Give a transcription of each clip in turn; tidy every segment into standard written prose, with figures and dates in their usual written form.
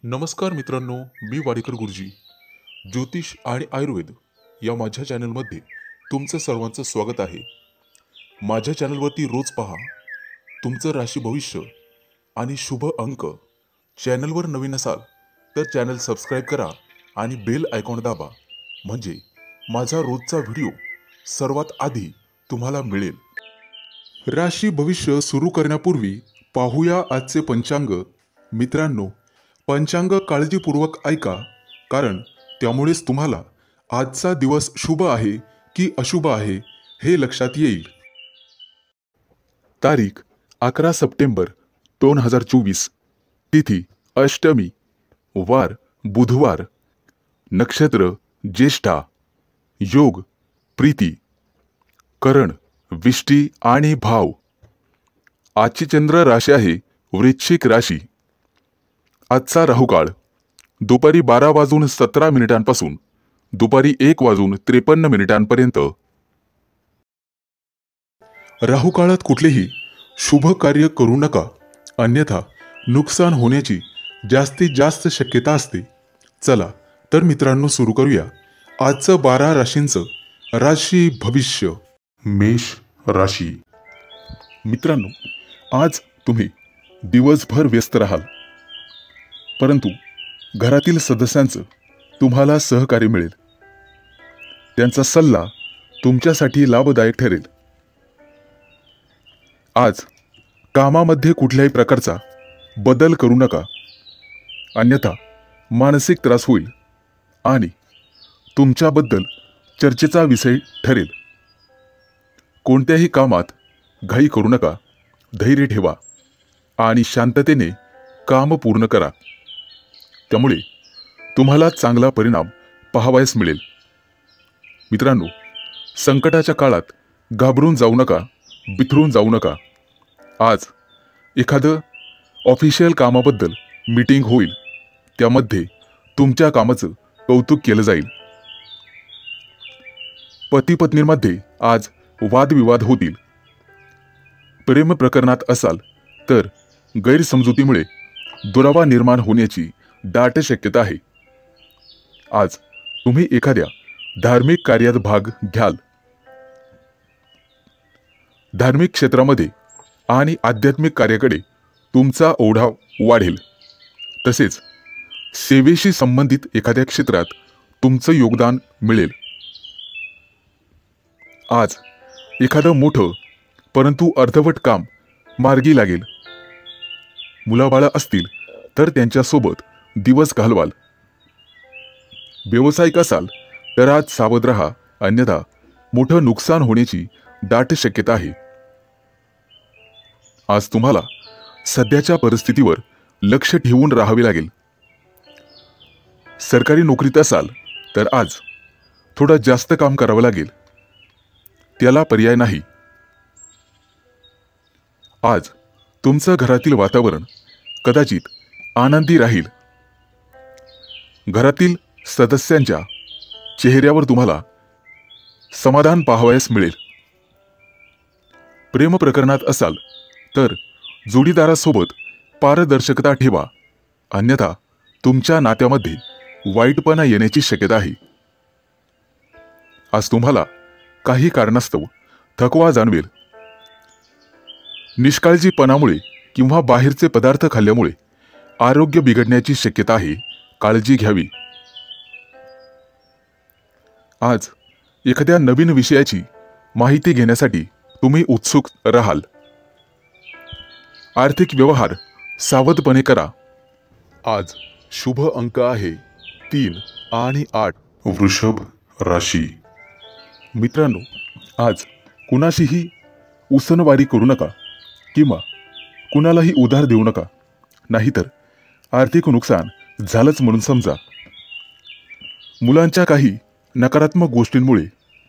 नमस्कार मित्रांनो, मी वाडेकर गुरुजी. ज्योतिष आणि आयुर्वेद या माझ्या चॅनलमध्ये तुमचं सर्वांचं स्वागत आहे. माझ्या चॅनलवरती रोज पहा तुमचं राशी भविष्य आणि शुभ अंक. चॅनलवर नवीन असाल तर चॅनल सबस्क्राईब करा आणि बेल आयकॉन दाबा, म्हणजे माझा रोजचा व्हिडिओ सर्वात आधी तुम्हाला मिळेल. राशी भविष्य सुरू करण्यापूर्वी पाहूया आजचे पंचांग. मित्रांनो, पंचांग काळजीपूर्वक ऐका, कारण त्यामुळेच तुम्हाला आजचा दिवस शुभ आहे की अशुभ आहे हे लक्षात येईल. तारीख 11 सप्टेंबर 2024. तिथी अष्टमी, वार बुधवार, नक्षत्र ज्येष्ठा, योग प्रीती, करण विष्टी आणि भाव. आजची चंद्र राशी आहे वृश्चिक राशी. आजचा राहुकाळ दुपारी 12:17 दुपारी 1:53 राहुकाळात कुठलेही शुभ कार्य करू नका, अन्यथा नुकसान होण्याची जास्तीत जास्त शक्यता असते. चला तर मित्रांनो, सुरू करूया आजचं 12 राशींचं राशी भविष्य. मेष राशी. मित्रांनो, आज तुम्ही दिवसभर व्यस्त राहाल, परंतु घरातील सदस्यांचं तुम्हाला सहकार्य मिळेल. त्यांचा सल्ला तुमच्यासाठी लाभदायक ठरेल. आज कामामध्ये कुठल्याही प्रकारचा बदल करू नका, अन्यथा मानसिक त्रास होईल आणि तुमच्याबद्दल चर्चेचा विषय ठरेल. कोणत्याही कामात घाई करू नका, धैर्य ठेवा आणि शांततेने काम पूर्ण करा. त्यामुळे तुम्हाला चांगला परिणाम पाहावयास मिळेल. मित्रांनो, संकटाच्या काळात घाबरून जाऊ नका, बिथरून जाऊ नका. आज एखादं ऑफिशियल कामाबद्दल मीटिंग होईल, त्यामध्ये तुमच्या कामाचं कौतुक केलं जाईल. पती पत्नींमध्ये आज वादविवाद होतील. प्रेम प्रकरणात असाल तर गैरसमजुतीमुळे दुरावा निर्माण होण्याची दाट शक्यता आहे. आज तुम्ही एखाद्या धार्मिक कार्यात भाग घ्याल. धार्मिक क्षेत्रामध्ये आणि आध्यात्मिक कार्याकडे तुमचा ओढा वाढेल. तसेच सेवेशी संबंधित एखाद्या क्षेत्रात तुमचं योगदान मिळेल. आज एखादं मोठं परंतु अर्धवट काम मार्गी लागेल. मुलाबाळं असतील तर त्यांच्यासोबत दिवस घालवाल. व्यावसायिक असाल तर आज सावध राहा, अन्यथा मोठं नुकसान होण्याची दाट शक्यता आहे. आज तुम्हाला सध्याच्या परिस्थितीवर लक्ष ठेवून राहावे लागेल. सरकारी नोकरीत असाल तर आज थोडं जास्त काम करावं लागेल, त्याला पर्याय नाही. आज तुमचं घरातील वातावरण कदाचित आनंदी राहील. घरातील सदस्यांच्या चेहऱ्यावर तुम्हाला समाधान पाहावयास मिळेल. प्रेम प्रकरणात असाल तर जोडीदारासोबत पारदर्शकता ठेवा, अन्यथा तुमच्या नात्यामध्ये वाईटपणा येण्याची शक्यता आहे. आज तुम्हाला काही कारणास्तव थकवा जाणवेल. निष्काळजीपणामुळे किंवा बाहेरचे पदार्थ खाल्ल्यामुळे आरोग्य बिघडण्याची शक्यता आहे, काळजी घ्यावी. आज एखाद्या नवीन विषयाची माहिती घेण्यासाठी तुम्ही उत्सुक राहाल. आर्थिक व्यवहार सावधपणे करा. आज शुभ अंक आहे 3 आणि 8. वृषभ राशी. मित्रांनो, आज कुणाशीही उसनवारी करू नका किंवा कुणालाही उधार देऊ नका, नाहीतर आर्थिक नुकसान झालंच म्हणून समजा. मुलांच्या काही नकारात्मक गोष्टींमुळे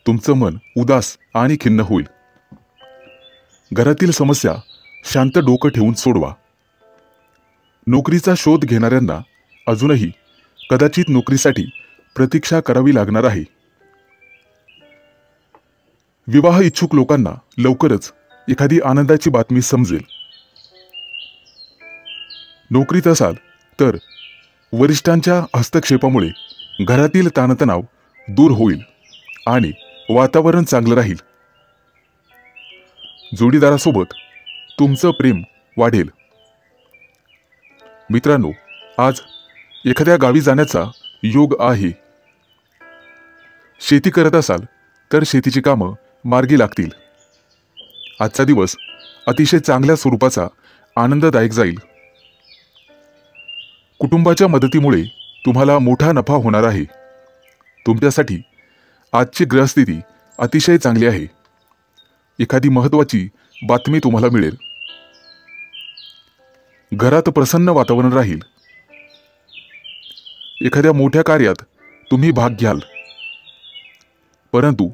तुमचं मन उदास आणि खिन्न होईल. घरातील समस्या शांत डोकं ठेवून सोडवा. नोकरीचा शोध घेणाऱ्यांना अजूनही कदाचित नोकरीसाठी प्रतीक्षा करावी लागणार आहे. विवाह इच्छुक लोकांना लवकरच एखादी आनंदाची बातमी समजेल. नोकरीत असाल तर वरिष्ठांच्या हस्तक्षेपामुळे घरातील ताणतणाव दूर होईल आणि वातावरण चांगलं राहील. जोडीदारासोबत तुमचं प्रेम वाढेल. मित्रांनो, आज एखाद्या गावी जाण्याचा योग आहे. शेती करत असाल तर शेतीची कामं मार्गी लागतील. आजचा दिवस अतिशय चांगल्या स्वरूपाचा आनंददायक जाईल. कुटुंबाच्या मदतीमुळे तुम्हाला मोठा नफा होणार आहे. तुमच्यासाठी आजची ग्रहस्थिती अतिशय चांगली आहे. एखादी महत्त्वाची बातमी तुम्हाला मिळेल. घरात प्रसन्न वातावरण राहील. एखाद्या मोठ्या कार्यात तुम्ही भाग घ्याल. परंतु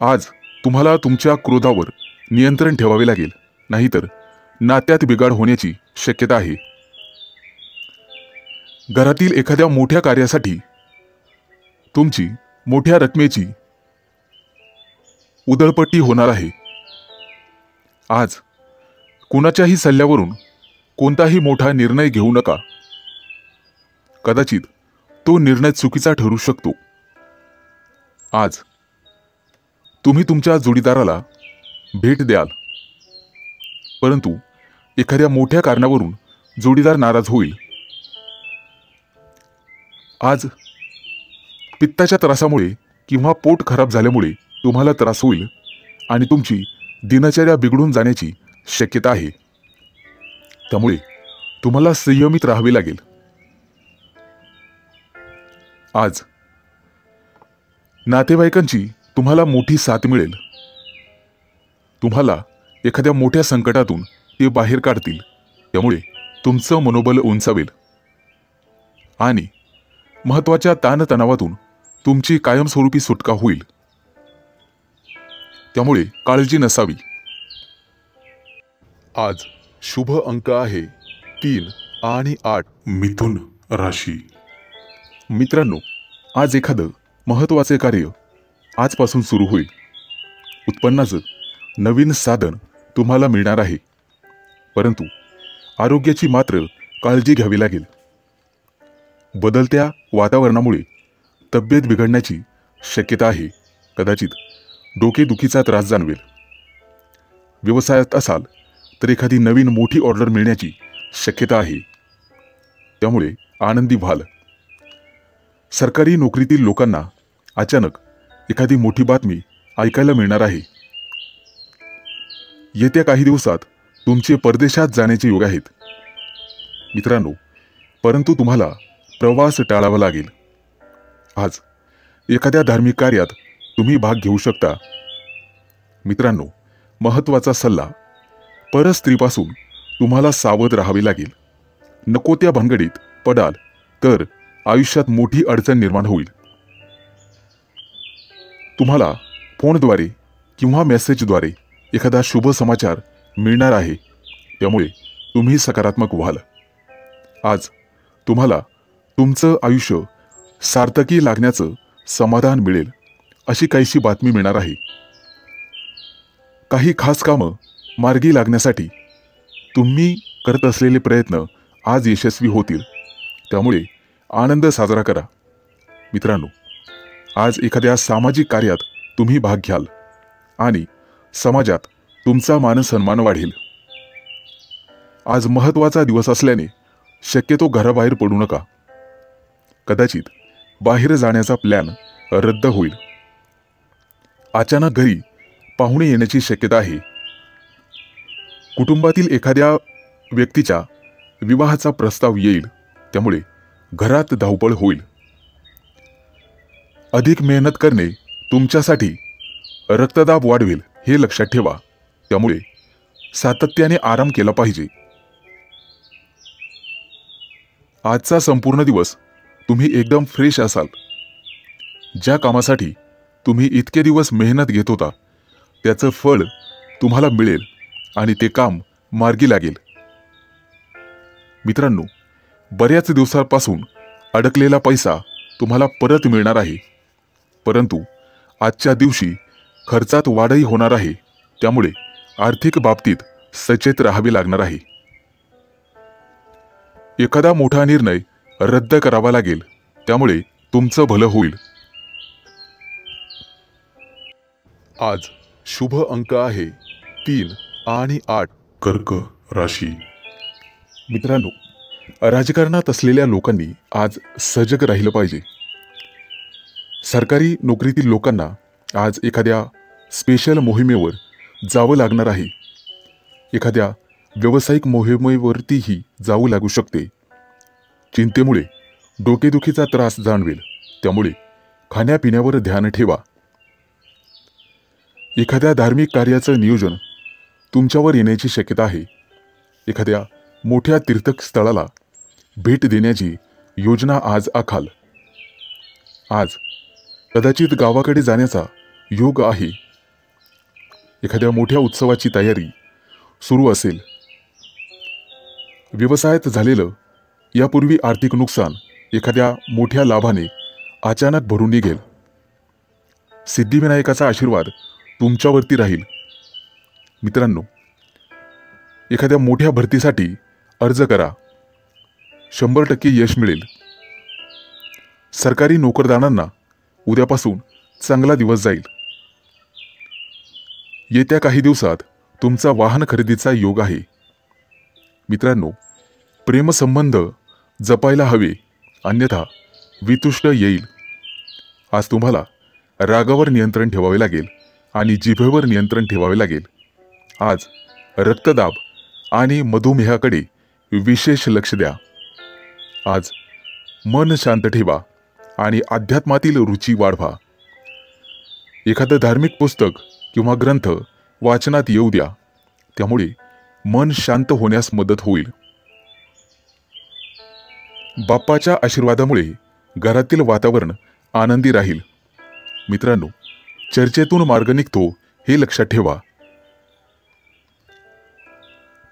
आज तुम्हाला तुमच्या क्रोधावर नियंत्रण ठेवावे लागेल, नाहीतर नात्यात बिघाड होण्याची शक्यता आहे. घरातील एखाद्या मोठ्या कार्यासाठी तुमची मोठ्या रकमेची उधळपट्टी होणार आहे. आज कुणाच्याही सल्ल्यावरून कोणताही मोठा निर्णय घेऊ नका. कदाचित तो निर्णय चुकीचा ठरू शकतो. आज तुम्ही तुमच्या जोडीदाराला भेट द्याल, परंतु एखाद्या मोठ्या कारणावरून जोडीदार नाराज होईल. आज पित्ताच्या त्रासामुळे किंवा पोट खराब झाल्यामुळे तुम्हाला त्रास होईल आणि तुमची दिनचर्या बिघडून जाण्याची शक्यता आहे. त्यामुळे तुम्हाला संयमित राहावे लागेल. आज नातेवाईकांची तुम्हाला मोठी साथ मिळेल. तुम्हाला एखाद्या मोठ्या संकटातून ते बाहेर काढतील. त्यामुळे तुमचं मनोबल उंचावेल आणि महत्त्वाच्या ताणतणावातून तुमची कायमस्वरूपी सुटका होईल. त्यामुळे काळजी नसावी. आज शुभ अंक आहे 3 आणि 8. मिथुन राशी. मित्रांनो, आज एखादं महत्त्वाचे कार्य आजपासून सुरू होईल. उत्पन्नाचं नवीन साधन तुम्हाला मिळणार आहे. परंतु आरोग्याची मात्र काळजी घ्यावी लागेल. बदलत्या वातावरणामुळे तब्येत बिघडण्याची शक्यता आहे. कदाचित डोकेदुखीचा त्रास जाणवेल. व्यवसायात असाल तर एखादी नवीन मोठी ऑर्डर मिळण्याची शक्यता आहे. त्यामुळे आनंदी व्हाल. सरकारी नोकरीतील लोकांना अचानक एखादी मोठी बातमी ऐकायला मिळणार आहे. येत्या काही दिवसात तुमचे परदेशात जाण्याचे योग आहेत. मित्रांनो, परंतु तुम्हाला प्रवास टाळावा लागेल. आज एखाद्या धार्मिक कार्यात तुम्ही भाग घेऊ शकता. मित्रांनो, महत्त्वाचा सल्ला, परस्त्रीपासून तुम्हाला सावध राहावे लागेल. नको त्या भानगडीत पडाल तर आयुष्यात मोठी अडचण निर्माण होईल. तुम्हाला फोनद्वारे किंवा मेसेजद्वारे एखादा शुभ समाचार मिळणार आहे. त्यामुळे तुम्ही सकारात्मक व्हाल. आज तुम्हाला तुमचं आयुष्य सार्थकी लागण्याचं समाधान मिळेल अशी काहीशी बातमी मिळणार आहे. काही खास कामं मार्गी लागण्यासाठी तुम्ही करत असलेले प्रयत्न आज यशस्वी होतील. त्यामुळे आनंद साजरा करा. मित्रांनो, आज एखाद्या सामाजिक कार्यात तुम्ही भाग घ्याल आणि समाजात तुमचा मानसन्मान वाढेल. आज महत्त्वाचा दिवस असल्याने शक्यतो घराबाहेर पडू नका. कदाचित बाहेर जाण्याचा प्लॅन रद्द होईल. अचानक घरी पाहुणे येण्याची शक्यता आहे. कुटुंबातील एखाद्या व्यक्तीच्या विवाहाचा प्रस्ताव येईल. त्यामुळे घरात धावपळ होईल. अधिक मेहनत करणे तुमच्यासाठी रक्तदाब वाढवेल हे लक्षात ठेवा. त्यामुळे सातत्याने आराम केला पाहिजे. आजचा संपूर्ण दिवस तुम्ही एकदम फ्रेश असाल. ज्या कामासाठी तुम्ही इतके दिवस मेहनत घेत होता त्याचं फळ तुम्हाला मिळेल आणि ते काम मार्गी लागेल. मित्रांनो, बऱ्याच दिवसांपासून अडकलेला पैसा तुम्हाला परत मिळणार आहे. परंतु आजच्या दिवशी खर्चात वाढही होणार आहे. त्यामुळे आर्थिक बाबतीत सचेत राहावे लागणार आहे. एखादा मोठा निर्णय रद्द करावा लागेल, त्यामुळे तुमचं भलं होईल. आज शुभ अंक आहे 3 आणि 8. कर्क राशी. मित्रांनो, राजकारणात असलेल्या लोकांनी आज सजग राहिलं पाहिजे. सरकारी नोकरीतील लोकांना आज एखाद्या स्पेशल मोहिमेवर जावं लागणार आहे. एखाद्या व्यावसायिक मोहिमेवरतीही जाऊ लागू शकते. चिंतेमुळे डोकेदुखीचा त्रास जाणवेल, त्यामुळे खाण्यापिण्यावर ध्यान ठेवा. एखाद्या धार्मिक कार्याचं नियोजन तुमच्यावर येण्याची शक्यता आहे. एखाद्या मोठ्या तीर्थस्थळाला भेट देण्याची योजना आज आखाल. आज कदाचित गावाकडे जाण्याचा योग आहे. एखाद्या मोठ्या उत्सवाची तयारी सुरू असेल. व्यवसायात झालेलं यापूर्वी आर्थिक नुकसान एखाद्या मोठ्या लाभाने अचानक भरून निघेल. सिद्धिविनायकाचा आशीर्वाद तुमच्यावरती राहील. मित्रांनो, एखाद्या मोठ्या भरतीसाठी अर्ज करा. 100% यश मिळेल. सरकारी नोकरदारांना उद्यापासून चांगला दिवस जाईल. येत्या काही दिवसात तुमचा वाहन खरेदीचा योग आहे. मित्रांनो, प्रेमसंबंध जपायला हवे, अन्यथा वितुष्ट येईल. आज तुम्हाला रागावर नियंत्रण ठेवावे लागेल आणि जिभेवर नियंत्रण ठेवावे लागेल. आज रक्तदाब आणि मधुमेहाकडे विशेष लक्ष द्या. आज मन शांत ठेवा आणि अध्यात्मातील रुची वाढवा. एखादं धार्मिक पुस्तक किंवा ग्रंथ वाचनात येऊ द्या, त्यामुळे मन शांत होण्यास मदत होईल. बाप्पाच्या आशीर्वादामुळे घरातील वातावरण आनंदी राहील. मित्रांनो, चर्चेतून मार्ग निघतो हे लक्षात ठेवा.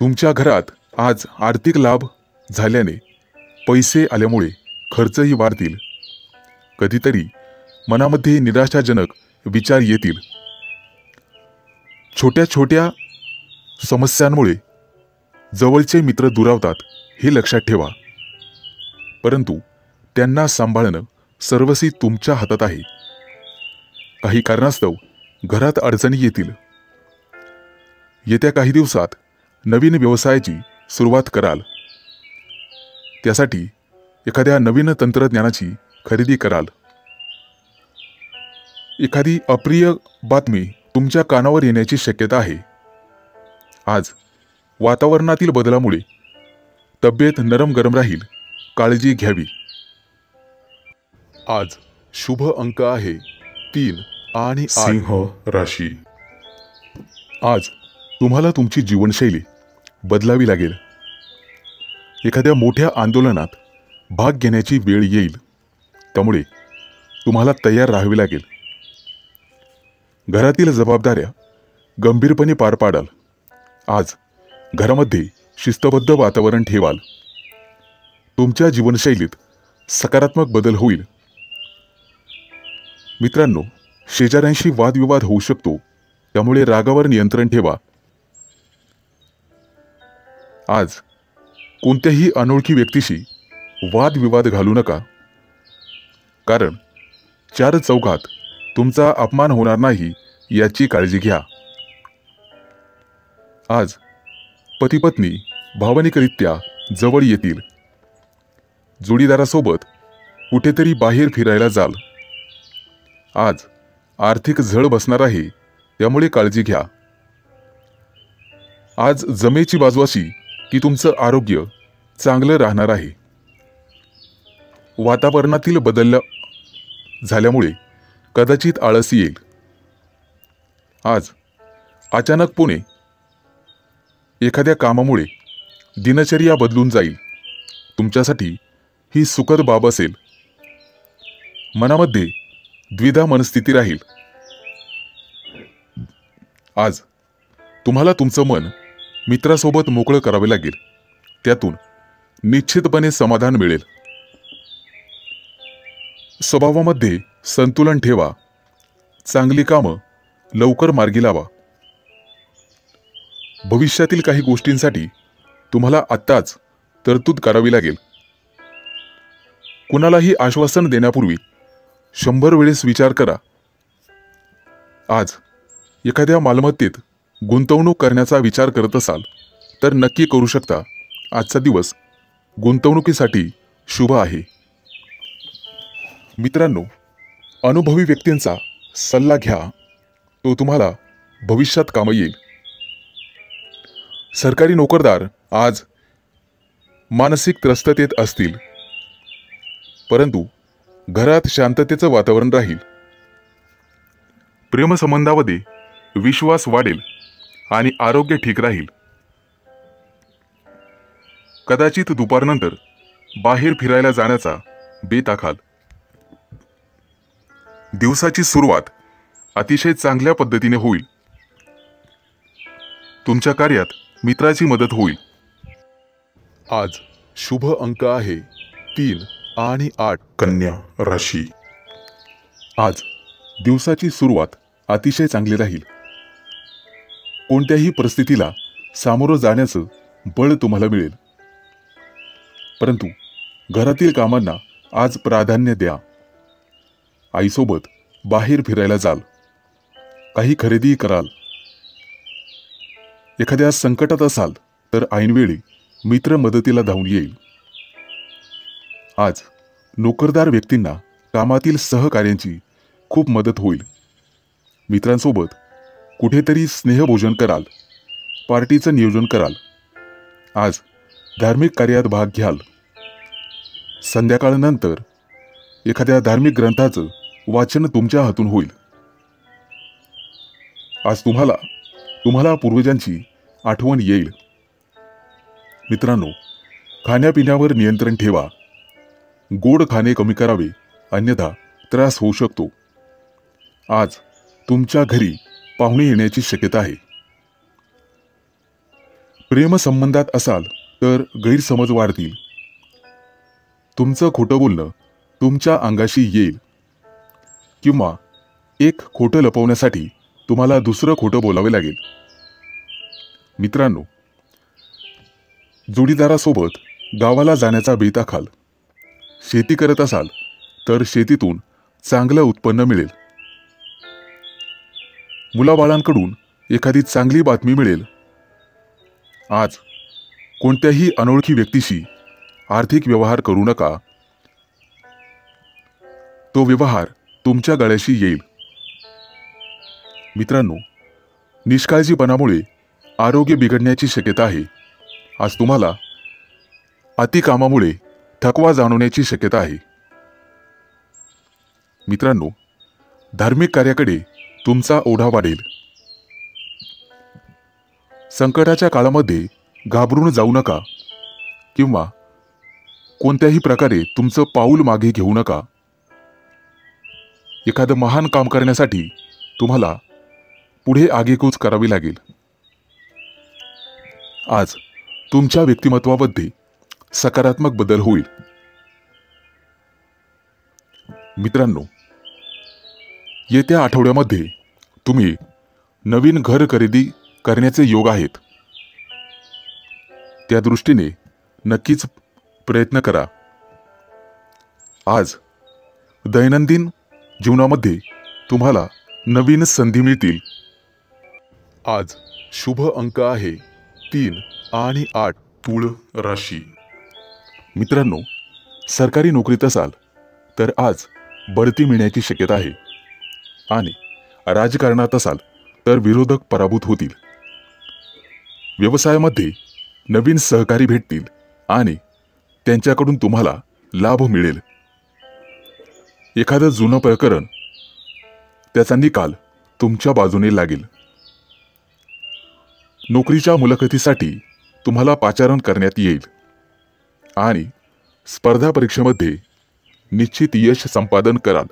तुमच्या घरात आज आर्थिक लाभ झाल्याने पैसे आल्यामुळे खर्चही वाढतील. कधीतरी मनामध्ये निराशाजनक विचार येतील. छोट्या छोट्या समस्यांमुळे जवळचे मित्र दुरावतात हे लक्षात ठेवा. परंतु त्यांना सांभाळणं सर्वस्वी तुमच्या हातात आहे. काही कारणास्तव घरात अडचणी येतील. येत्या काही दिवसात नवीन व्यवसायाची सुरुवात कराल. त्यासाठी एखाद्या नवीन तंत्रज्ञानाची खरेदी कराल. एखादी अप्रिय बातमी तुमच्या कानावर येण्याची शक्यता आहे. आज वातावरणातील बदलामुळे तब्येत नरम गरम राहील, काळजी घ्यावी. आज शुभ अंक आहे 3 आणि 8. सिंह राशी. आज तुम्हाला तुमची जीवनशैली बदलावी लागेल. एखाद्या मोठ्या आंदोलनात भाग घेण्याची वेळ येईल, त्यामुळे तुम्हाला तयार राहावे लागेल. घरातील जबाबदाऱ्या गंभीरपणे पार पाडाल. आज घरामध्ये शिस्तबद्ध वातावरण ठेवाल. तुमच्या जीवनशैलीत सकारात्मक बदल होईल. मित्रांनो, शेजाऱ्यांशी वादविवाद होऊ शकतो, त्यामुळे रागावर नियंत्रण ठेवा. आज कोणत्याही अनोळखी व्यक्तीशी वादविवाद घालू नका, कारण 4 चौघात तुमचा अपमान होणार नाही याची काळजी घ्या. आज पती-पत्नी भावनिकरित्या जवळ येतील. जोडीदारासोबत कुठेतरी बाहेर फिरायला जाल. आज आर्थिक झळ बसणार आहे, त्यामुळे काळजी घ्या. आज जमेची बाजू अशी की तुमचं आरोग्य चांगलं राहणार आहे. वातावरणातील बदल झाल्यामुळे कदाचित आळस येईल. आज अचानकपणे एखाद्या कामामुळे दिनचर्या बदलून जाईल. तुमच्यासाठी ही सुखद बाब असेल. मनामध्ये द्विधा मनस्थिती राहील. आज तुम्हाला तुमचं मन मित्रासोबत मोकळं करावे लागेल. त्यातून निश्चितपणे समाधान मिळेल. स्वभावामध्ये संतुलन ठेवा. चांगली कामं लवकर मार्गी लावा. भविष्यातील काही गोष्टींसाठी तुम्हाला आत्ताच तरतूद करावी लागेल. कुणालाही आश्वासन देण्यापूर्वी 100 वेळेस विचार करा. आज एखाद्या मालमत्तेत गुंतवणूक करण्याचा विचार करत असाल तर नक्की करू शकता. आजचा दिवस गुंतवणुकीसाठी शुभ आहे. मित्रांनो, अनुभवी व्यक्तींचा सल्ला घ्या, तो तुम्हाला भविष्यात कामी येईल. सरकारी नोकरदार आज मानसिक त्रस्ततेत असतील, परंतु घरात शांततेचं वातावरण राहील. प्रेमसंबंधामध्ये विश्वास वाढेल आणि आरोग्य ठीक राहील. कदाचित दुपारनंतर बाहेर फिरायला जाण्याचा बेत आखाल. दिवसाची सुरुवात अतिशय चांगल्या पद्धतीने होईल. तुमच्या कार्यात मित्राची मदत होईल. आज शुभ अंक आहे 3 आणि 8. कन्या राशी. आज दिवसाची सुरुवात अतिशय चांगली राहील. कोणत्याही परिस्थितीला सामोरं जाण्याचं बळ तुम्हाला मिळेल. परंतु घरातील कामांना आज प्राधान्य द्या. आईसोबत बाहेर फिरायला जाल, काही खरेदी कराल. एखाद्या संकटात असाल तर ऐनवेळी मित्र मदतीला धावून येईल. आज नोकरदार व्यक्तींना कामातील सहकार्यांची खूप मदत होईल. मित्रांसोबत कुठेतरी स्नेहभोजन कराल, पार्टीचं नियोजन कराल. आज धार्मिक कार्यात भाग घ्याल. संध्याकाळनंतर एखाद्या धार्मिक ग्रंथाचं वाचन तुमच्या हातून होईल. आज तुम्हाला पूर्वजांची आठवण येईल. मित्रांनो, खाण्यापिण्यावर नियंत्रण ठेवा. गोड खाणे कमी करावे, अन्यथा त्रास होऊ शकतो. आज तुमच्या घरी पाहुणे येण्याची शक्यता आहे. प्रेमसंबंधात असाल तर गैरसमज वाढतील. तुमचं खोटं बोलणं तुमच्या अंगाशी येईल, किंवा एक खोटं लपवण्यासाठी तुम्हाला दुसरं खोटं बोलावे लागेल. मित्रांनो, जोडीदारासोबत गावाला जाण्याचा बेत आखाल. शेती करत असाल तर शेतीतून चांगलं उत्पन्न मिळेल. मुलाबाळांकडून एखादी चांगली बातमी मिळेल. आज कोणत्याही अनोळखी व्यक्तीशी आर्थिक व्यवहार करू नका. तो व्यवहार तुमच्या गळ्याशी येईल. मित्रांनो, निष्काळजीपणामुळे आरोग्य बिघडण्याची शक्यता आहे. आज तुम्हाला अतिकामामुळे थकवा जाणवण्याची शक्यता आहे. मित्रांनो, धार्मिक कार्याकडे तुमचा ओढा वाढेल. संकटाच्या काळामध्ये घाबरून जाऊ नका, किंवा कोणत्याही प्रकारे तुमचं पाऊल मागे घेऊ नका. एखादं महान काम करण्यासाठी तुम्हाला पुढे आगेकूच करावी लागेल. आज तुमच्या व्यक्तिमत्वामध्ये सकारात्मक बदल होईल. मित्रांनो, येत्या आठवड्यामध्ये तुम्ही नवीन घर खरेदी करण्याचे योग आहेत. त्या दृष्टीने नक्कीच प्रयत्न करा. आज दैनंदिन जीवनामध्ये तुम्हाला नवीन संधी मिळतील. आज शुभ अंक आहे 3 आणि 8. तुळ राशी. मित्रांनो, सरकारी नोकरीत असाल तर आज बढती मिळण्याची शक्यता आहे. आणि राजकारणात असाल तर विरोधक पराभूत होतील. व्यवसायामध्ये नवीन सहकारी भेटतील आणि त्यांच्याकडून तुम्हाला लाभ मिळेल. एखादं जुनं प्रकरण, त्याचा निकाल तुमच्या बाजूने लागेल. नोकरीच्या मुलाखतीसाठी तुम्हाला पाचारण करण्यात येईल आणि स्पर्धा परीक्षेमध्ये निश्चित यश संपादन कराल.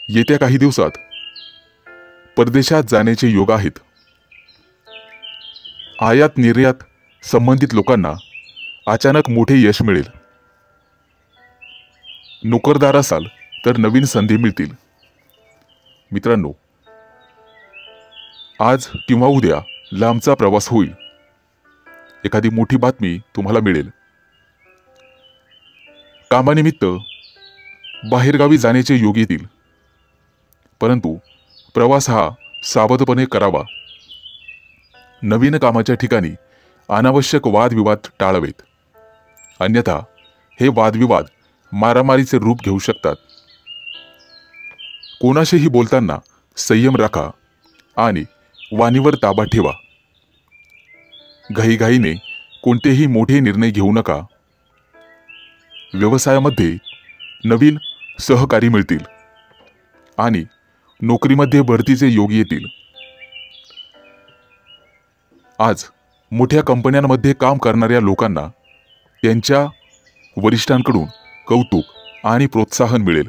येत्या काही दिवसात परदेशात जाण्याचे योग आहेत. आयात निर्यात संबंधित लोकांना अचानक मोठे यश मिळेल. नोकरदार असाल तर नवीन संधी मिळतील. मित्रांनो, आज किंवा उद्या लांबचा प्रवास होईल. एखादी मोठी बातमी तुम्हाला मिळेल. कामानिमित्त बाहेरगावी जाण्याचे योग येतील, परंतु प्रवास हा सावधपणे करावा. नवीन कामाच्या ठिकाणी अनावश्यक वादविवाद टाळावेत, अन्यथा हे वादविवाद मारामारीचे रूप घेऊ शकतात. कोणाशीही बोलताना संयम राखा आणि वाणीवर ताबा ठेवा. घाईघाईने कोणतेही मोठे निर्णय घेऊ नका. व्यवसायामध्ये नवीन सहकारी मिळतील आणि नोकरीमध्ये बढतीचे योग येतील. आज मोठ्या कंपन्यांमध्ये काम करणाऱ्या लोकांना त्यांच्या वरिष्ठांकडून कौतुक आणि प्रोत्साहन मिळेल.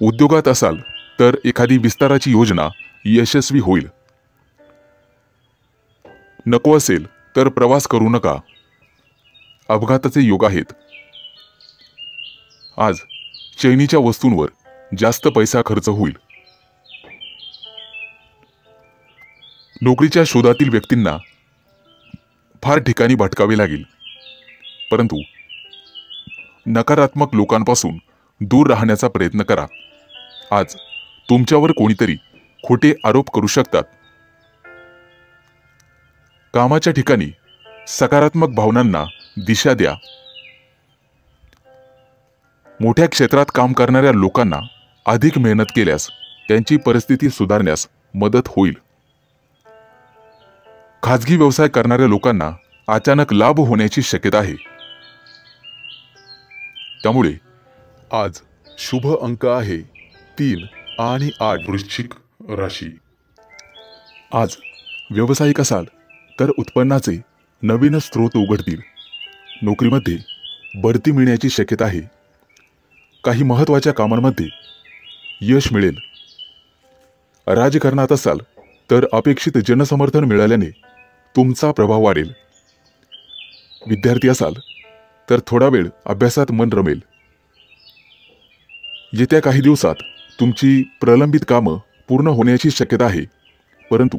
उद्योगात असाल तर एखादी विस्ताराची योजना यशस्वी होईल. नको असेल तर प्रवास करू नका. अपघाताचे योग आहेत. आज चैनीच्या वस्तूंवर जास्त पैसा खर्च होईल. नोकरीच्या शोधातील व्यक्तींना फार ठिकाणी भटकावे लागेल, परंतु नकारात्मक लोकांपासून दूर राहण्याचा प्रयत्न करा. आज तुमच्यावर कोणीतरी खोटे आरोप करू शकतात. कामाच्या ठिकाणी सकारात्मक भावनांना दिशा द्या. मोठ्या क्षेत्रात काम करणाऱ्या लोकांना अधिक मेहनत केल्यास त्यांची परिस्थिती सुधारण्यास मदत होईल. खाजगी व्यवसाय करणाऱ्या लोकांना अचानक लाभ होण्याची शक्यता आहे. त्यामुळे आज शुभ अंक आहे 3 आणि 8. वृश्चिक राशी. आज व्यावसायिक असाल तर उत्पन्नाचे नवीन स्रोत उघडतील. नोकरीमध्ये बढती मिळण्याची शक्यता आहे. काही महत्त्वाच्या कामांमध्ये यश मिळेल. राजकारणात असाल तर अपेक्षित जनसमर्थन मिळाल्याने तुमचा प्रभाव वाढेल. विद्यार्थी असाल तर थोडा वेळ अभ्यासात मन रमेल. येत्या काही दिवसात तुमची प्रलंबित कामं पूर्ण होण्याची शक्यता आहे, परंतु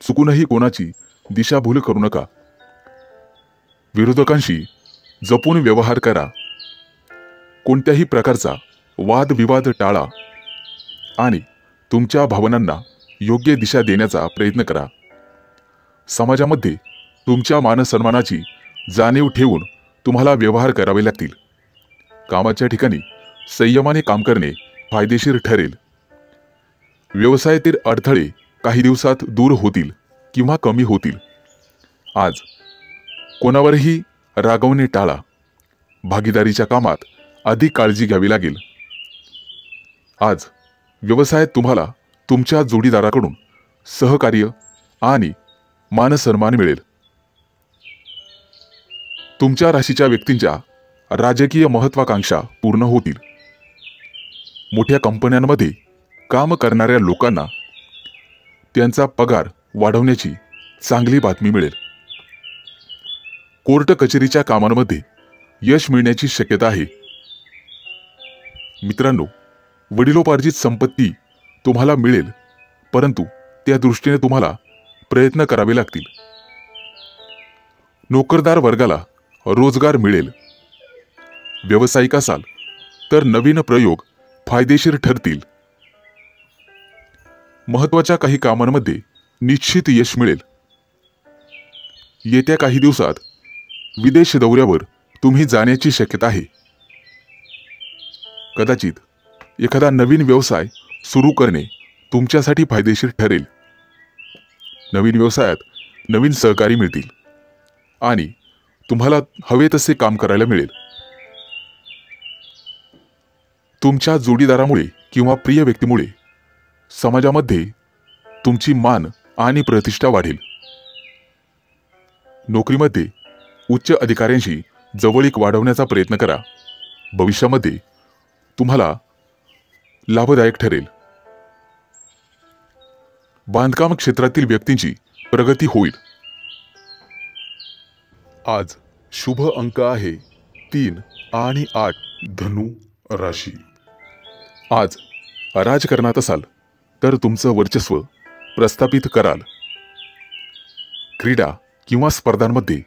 चुकूनही कोणाची दिशाभूल करू नका. विरोधकांशी जपून व्यवहार करा. कोणत्याही प्रकारचा वादविवाद टाळा आणि तुमच्या भावनांना योग्य दिशा देण्याचा प्रयत्न करा. समाजामध्ये तुमच्या मानसन्मानाची जाणीव ठेवून तुम्हाला व्यवहार करावे लागतील. कामाच्या ठिकाणी संयमाने काम करणे फायदेशीर ठरेल. व्यवसायातील अडथळे काही दिवसात दूर होतील किंवा कमी होतील. आज कोणावरही रागवणे टाळा. भागीदारीच्या कामात अधिक काळजी घ्यावी लागेल. आज व्यवसायात तुम्हाला तुमच्या जोडीदाराकडून सहकार्य आणि मानसन्मान मिळेल. तुमच्या राशीच्या व्यक्तींच्या राजकीय महत्त्वाकांक्षा पूर्ण होतील. मोठ्या कंपन्यांमध्ये काम करणाऱ्या लोकांना त्यांचा पगार वाढवण्याची चांगली बातमी मिळेल. कोर्ट कचेरीच्या कामांमध्ये यश मिळण्याची शक्यता आहे. मित्रांनो, वडिलोपार्जित संपत्ती तुम्हाला मिळेल, परंतु त्या दृष्टीने तुम्हाला प्रयत्न करावे लागतील. नोकरदार वर्गाला रोजगार मिळेल. व्यावसायिक असाल तर नवीन प्रयोग फायदेशीर ठरतील. महत्त्वाच्या काही कामांमध्ये निश्चित यश मिळेल. येत्या काही दिवसात विदेश दौऱ्यावर तुम्ही जाण्याची शक्यता आहे. कदाचित एखादा नवीन व्यवसाय सुरू करणे तुमच्यासाठी फायदेशीर ठरेल. नवीन व्यवसायात नवीन सहकारी मिळतील आणि तुम्हाला हवे तसे काम करायला मिळेल. तुमच्या जोडीदारामुळे किंवा प्रिय व्यक्तीमुळे समाजामध्ये तुमची मान आणि प्रतिष्ठा वाढेल. नोकरीमध्ये उच्च अधिकाऱ्यांशी जवळीक वाढवण्याचा प्रयत्न करा. भविष्यामध्ये तुम्हाला लाभदायक ठरेल. बांधकाम क्षेत्रातील व्यक्तींची प्रगती होईल. आज शुभ अंक आहे 3 आणि 8. धनु राशी. आज राजकारणात असाल तर तुमचं वर्चस्व प्रस्थापित कराल. क्रीडा किंवा स्पर्धांमध्ये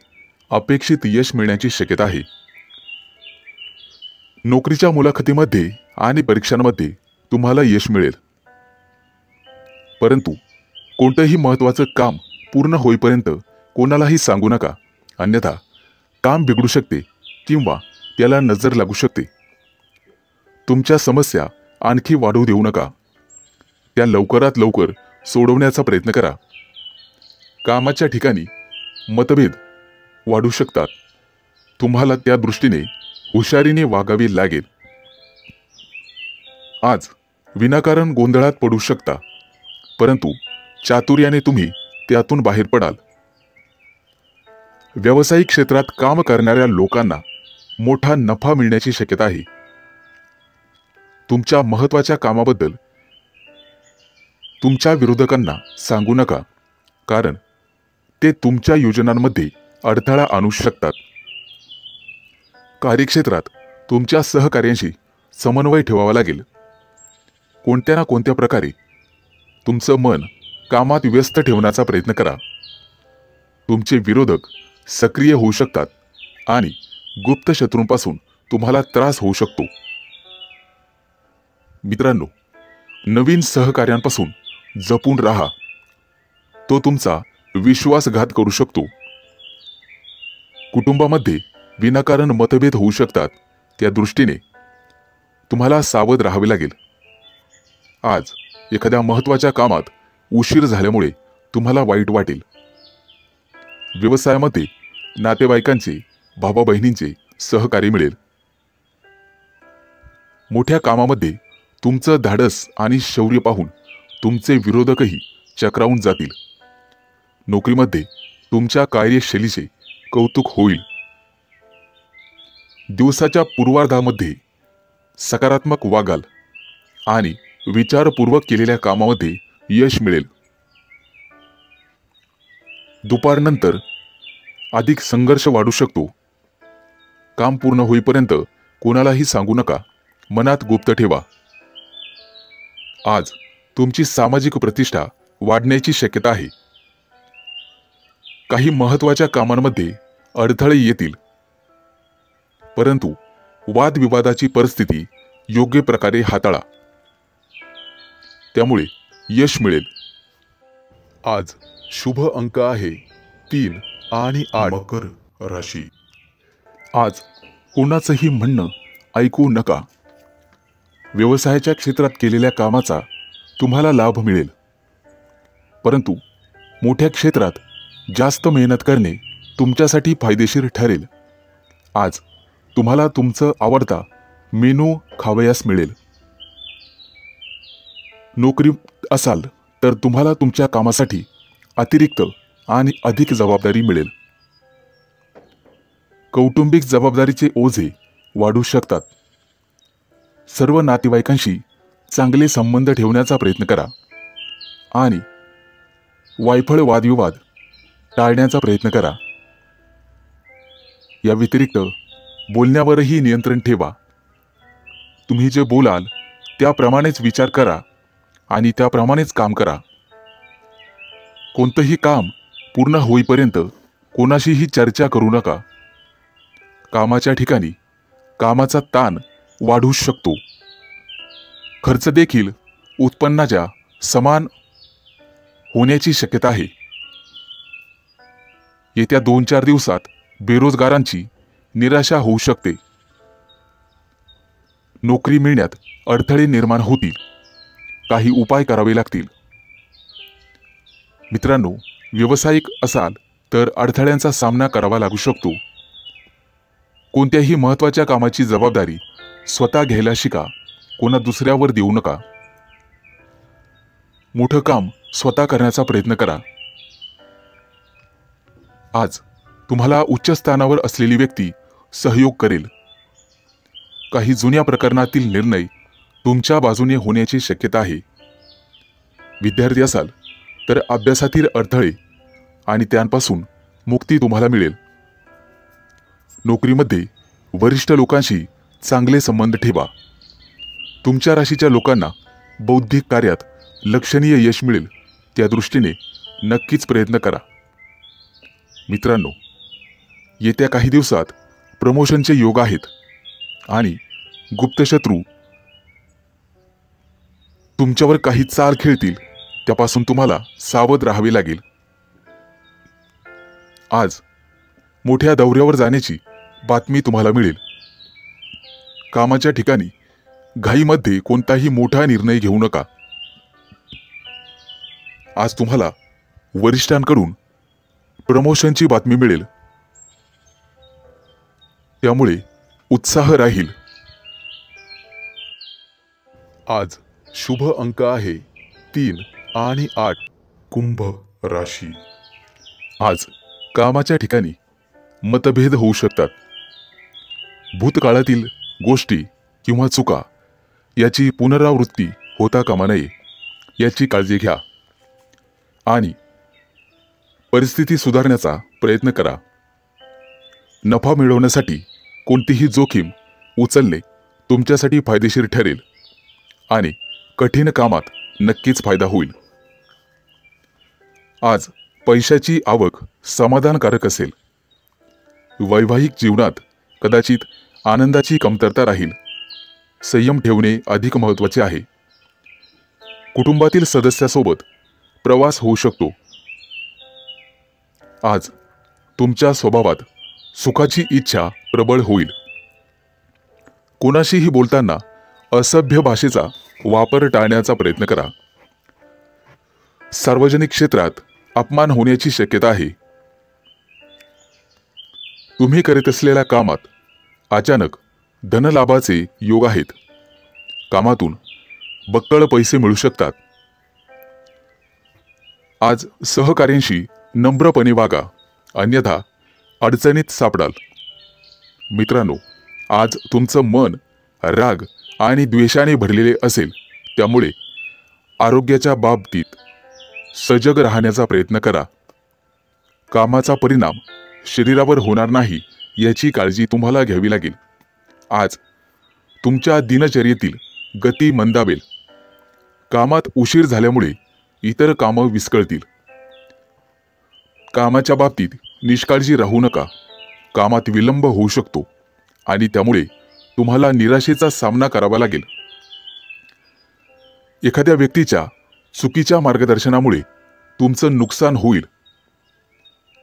अपेक्षित यश मिळण्याची शक्यता आहे. नोकरीच्या मुलाखतीमध्ये आणि परीक्षांमध्ये तुम्हाला यश मिळेल, परंतु कोणतंही महत्त्वाचं काम पूर्ण होईपर्यंत कोणालाही सांगू नका, अन्यथा काम बिघडू शकते किंवा त्याला नजर लागू शकते. तुमच्या समस्या आणखी वाढवू देऊ नका, त्या लवकरात लवकर सोडवण्याचा प्रयत्न करा. कामाच्या ठिकाणी मतभेद वाढू शकतात, तुम्हाला त्या दृष्टीने हुशारीने वागावे लागेल. आज विनाकारण गोंधळात पडू शकता, परंतु चातुर्याने तुम्ही त्यातून बाहेर पडाल. व्यावसायिक क्षेत्रात काम करणाऱ्या लोकांना मोठा नफा मिळण्याची शक्यता आहे. तुमच्या महत्त्वाच्या कामाबद्दल तुमच्या विरोधकांना सांगू नका, कारण ते तुमच्या योजनांमध्ये अडथळा आणू शकतात. कार्यक्षेत्रात तुमच्या सहकार्यांशी समन्वय ठेवावा लागेल. कोणत्या ना कोणत्या प्रकारे तुमचं मन कामात व्यस्त ठेवण्याचा प्रयत्न करा. तुमचे विरोधक सक्रिय होऊ शकतात आणि गुप्त शत्रूंपासून तुम्हाला त्रास होऊ शकतो. मित्रांनो, नवीन सहकार्यांपासून जपून राहा, तो तुमचा विश्वासघात करू शकतो. कुटुंबामध्ये विनाकारण मतभेद होऊ शकतात, त्या दृष्टीने तुम्हाला सावध राहावे लागेल. आज एखाद्या महत्त्वाच्या कामात उशीर झाल्यामुळे तुम्हाला वाईट वाटेल. व्यवसायामध्ये नातेवाईकांचे, भावा बहिणींचे सहकार्य मिळेल. मोठ्या कामामध्ये तुमचं धाडस आणि शौर्य पाहून तुमचे विरोधकही चक्रावून जातील. नोकरीमध्ये तुमच्या कार्यशैलीचे कौतुक होईल. दिवसाच्या पूर्वार्धामध्ये सकारात्मक वागाल आणि विचारपूर्वक केलेल्या कामामध्ये यश मिळेल. दुपारनंतर अधिक संघर्ष वाढू शकतो. काम पूर्ण होईपर्यंत कोणालाही सांगू नका, मनात गुप्त ठेवा. आज तुमची सामाजिक प्रतिष्ठा वाढण्याची शक्यता आहे. काही महत्त्वाच्या कामांमध्ये अडथळे येतील, परंतु वादविवादाची परिस्थिती योग्य प्रकारे हाताळा, त्यामुळे यश मिळेल. आज शुभ अंक आहे 3 आणि 8. मकर राशी. आज कोणाचंही म्हणणं ऐकू नका. व्यवसायाच्या क्षेत्रात केलेल्या कामाचा तुम्हाला लाभ मिळेल, परंतु मोठ्या क्षेत्रात जास्त मेहनत करणे तुमच्यासाठी फायदेशीर ठरेल. आज तुम्हाला तुमचं आवडता मेनू खावयास मिळेल. नोकरीत असाल तर तुम्हाला तुमच्या कामासाठी अतिरिक्त आणि अधिक जबाबदारी मिळेल. कौटुंबिक जबाबदारीचे ओझे वाढू शकतात. सर्व नातेवाईकांशी चांगले संबंध ठेवण्याचा प्रयत्न करा आणि वायफळ वादविवाद टाळण्याचा प्रयत्न करा. या व्यतिरिक्त बोलण्यावरही नियंत्रण ठेवा. तुम्ही जे बोलाल त्याप्रमाणेच विचार करा आणि त्याप्रमाणेच काम करा. कोणतंही काम पूर्ण होईपर्यंत कोणाशीही चर्चा करू नका. कामाच्या ठिकाणी कामाचा ताण वाढू शकतो. खर्च देखील उत्पन्नाच्या समान होण्याची शक्यता आहे. येत्या 2-4 दिवसात बेरोजगारांची निराशा होऊ शकते. नोकरी मिळण्यात अडथळे निर्माण होतील. काही उपाय करावे लागतील. मित्रांनो, व्यावसायिक असाल तर अडथळ्यांचा सामना करावा लागू शकतो. कोणत्याही महत्त्वाच्या कामाची जबाबदारी स्वतः घ्यायला शिका, कोणा दुसऱ्यावर देऊ नका. मोठं काम स्वतः करण्याचा प्रयत्न करा. आज तुम्हाला उच्च स्थानावर असलेली व्यक्ती सहयोग करेल. काही जुन्या प्रकरणातील निर्णय तुमच्या बाजूने होण्याची शक्यता आहे. विद्यार्थी असाल तर अभ्यासातील अडथळे आणि त्यांपासून मुक्ती तुम्हाला मिळेल. नोकरीमध्ये वरिष्ठ लोकांशी चांगले संबंध ठेवा. तुमच्या राशीच्या लोकांना बौद्धिक कार्यात लक्षणीय यश मिळेल, त्या दृष्टीने नक्कीच प्रयत्न करा. मित्रांनो, येत्या काही दिवसात प्रमोशनचे योग आहेत आणि गुप्तशत्रू तुमच्यावर काही चाल खेळतील त्यापासून तुम्हाला सावध राहावे लागेल. आज मोठ्या दौऱ्यावर जाण्याची बातमी तुम्हाला मिळेल. कामाच्या ठिकाणी घाईमध्ये कोणताही मोठा निर्णय घेऊ नका. आज तुम्हाला वरिष्ठांकडून प्रमोशनची बातमी मिळेल, त्यामुळे उत्साह राहील. आज शुभ अंक आहे 3 आणि 8. कुंभ राशी. आज कामाच्या ठिकाणी मतभेद होऊ शकतात. भूतकाळातील गोष्टी किंवा चुका याची पुनरावृत्ती होता कामा नये याची काळजी घ्या आणि परिस्थिती सुधारण्याचा प्रयत्न करा. नफा मिळवण्यासाठी कोणतीही जोखीम उचलणे तुमच्यासाठी फायदेशीर ठरेल आणि कठीण कामात नक्कीच फायदा होईल. आज पैशाची आवक समाधानकारक असेल. वैवाहिक जीवनात कदाचित आनंदाची कमतरता राहील. संयम ठेवणे अधिक महत्त्वाचे आहे. कुटुंबातील सदस्यासोबत प्रवास होऊ शकतो. आज तुमच्या स्वभावात सुखाची इच्छा प्रबळ होईल. कोणाशीही बोलताना असभ्य भाषेचा वापर टाळण्याचा प्रयत्न करा. सार्वजनिक क्षेत्रात अपमान होण्याची शक्यता आहे. तुम्ही करीत असलेल्या कामात अचानक धनलाभाचे योग आहेत. कामातून बक्कळ पैसे मिळू शकतात. आज सहकार्यांशी नम्रपणे वागा, अन्यथा अडचणीत सापडाल. मित्रांनो, आज तुमचं मन राग आणि द्वेषाने भरलेले असेल, त्यामुळे आरोग्याच्या बाबतीत सजग राहण्याचा प्रयत्न करा. कामाचा परिणाम शरीरावर होणार नाही याची काळजी तुम्हाला घ्यावी लागेल. आज तुमच्या दिनचर्येतील गती मंदावेल. कामात उशीर झाल्यामुळे इतर कामं विस्कळतील. कामाच्या बाबतीत निष्काळजी राहू नका. कामात विलंब होऊ शकतो आणि त्यामुळे तुम्हाला निराशेचा सामना करावा लागेल. एखाद्या व्यक्तीच्या चुकीच्या मार्गदर्शनामुळे तुमचं नुकसान होईल.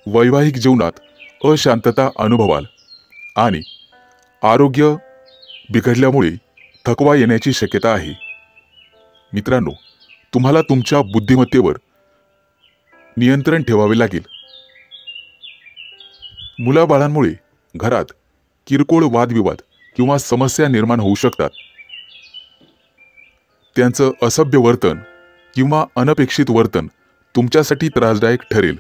वैवाहिक जीवनात अशांतता अनुभवाल आणि आरोग्य बिघडल्यामुळे थकवा येण्याची शक्यता आहे. मित्रांनो, तुम्हाला तुमच्या बुद्धिमत्तेवर नियंत्रण ठेवावे लागेल. मुलाबाळांमुळे घरात किरकोळ वादविवाद किंवा समस्या निर्माण होऊ शकतात. त्यांचं असभ्य वर्तन किंवा अनपेक्षित वर्तन तुमच्यासाठी त्रासदायक ठरेल.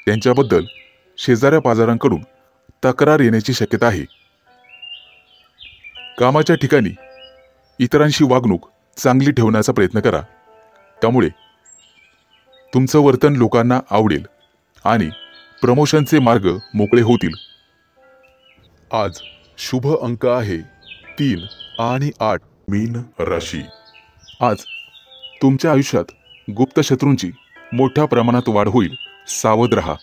त्यांच्याबद्दल शेजाऱ्या पाजारांकडून तक्रार येण्याची शक्यता आहे. कामाच्या ठिकाणी इतरांशी वागणूक चांगली ठेवण्याचा प्रयत्न करा. त्यामुळे तुमचं वर्तन लोकांना आवडेल आणि प्रमोशनचे मार्ग मोकळे होतील. आज शुभ अंक आहे 3 आणि 8. मीन राशी. आज तुमच्या आयुष्यात गुप्त शत्रूंची मोठ्या प्रमाणात वाढ होईल. सावध राहा.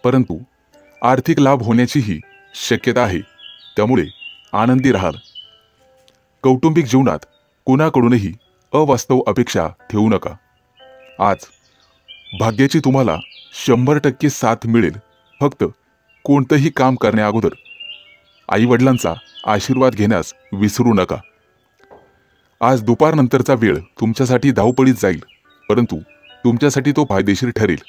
परंतु आर्थिक लाभ होण्याचीही शक्यता आहे, त्यामुळे आनंदी राहाल. कौटुंबिक जीवनात कोणाकडूनही अवास्तव अपेक्षा ठेवू नका. आज भाग्याची तुम्हाला 100% साथ मिळेल. फक्त कोणतंही काम करण्याअगोदर आईवडिलांचा आशीर्वाद घेण्यास विसरू नका. आज दुपारनंतरचा वेळ तुमच्यासाठी धावपळीत जाईल, परंतु तुमच्यासाठी तो फायदेशीर ठरेल.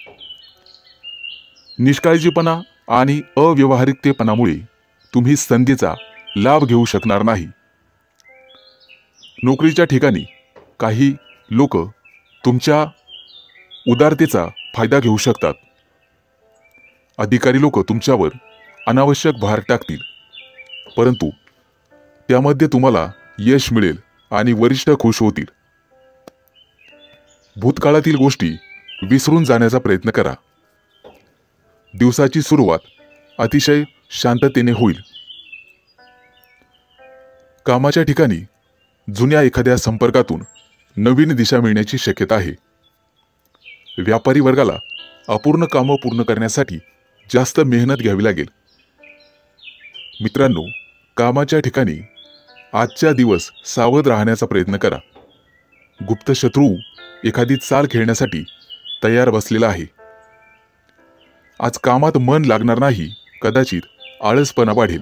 निष्काळजीपणा आणि अव्यावहारिकतेपणामुळे तुम्ही संधीचा लाभ घेऊ शकणार नाही. नोकरीच्या ठिकाणी काही लोक तुमच्या उदारतेचा फायदा घेऊ शकतात. अधिकारी लोक तुमच्यावर अनावश्यक भार टाकतील, परंतु त्यामध्ये तुम्हाला यश मिळेल आणि वरिष्ठ खुश होतील. भूतकाळातील गोष्टी विसरून जाण्याचा प्रयत्न करा. दिवसाची सुरुवात अतिशय शांततेने होईल. कामाच्या ठिकाणी जुन्या एखाद्या संपर्कातून नवीन दिशा मिळण्याची शक्यता आहे. व्यापारी वर्गाला अपूर्ण कामं पूर्ण करण्यासाठी जास्त मेहनत घ्यावी लागेल. मित्रांनो, कामाच्या ठिकाणी आजच्या दिवस सावध राहण्याचा प्रयत्न करा. गुप्त शत्रू एखादी चाल खेळण्यासाठी तयार बसलेला आहे. आज कामात मन लागणार नाही, कदाचित आळसपणा वाढेल.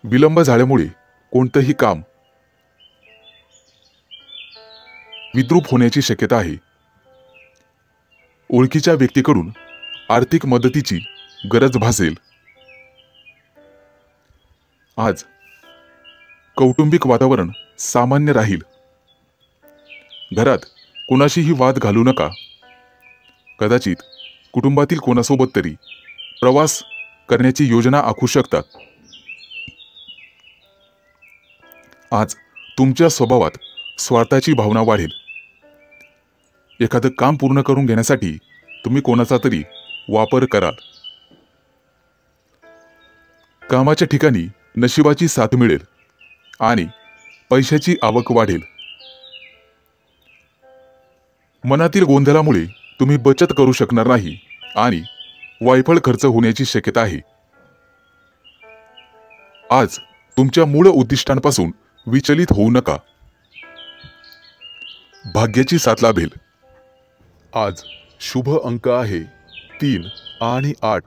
विलंब झाल्यामुळे कोणतंही काम विद्रूप होण्याची शक्यता आहे. ओळखीच्या व्यक्तीकडून आर्थिक मदतीची गरज भासेल. आज कौटुंबिक वातावरण सामान्य राहील. घरात कोणाशीही वाद घालू नका. कदाचित कुटुंबातील कोणासोबत तरी प्रवास करण्याची योजना आखू शकतात. आज तुमच्या स्वभावात स्वार्थाची भावना वाढेल. एखादं काम पूर्ण करून घेण्यासाठी तुम्ही कोणाचा तरी वापर कराल. कामाच्या ठिकाणी नशिबाची साथ मिळेल आणि पैशाची आवक वाढेल. मनातील गोंधळामुळे तुम्ही बचत करू शकणार नाही आणि वायफळ खर्च होण्याची शक्यता आहे. आज तुमच्या मूळ उद्दिष्टांपासून विचलित होऊ नका. भाग्याची साथ लाभेल. आज शुभ अंक आहे 3 आणि 8.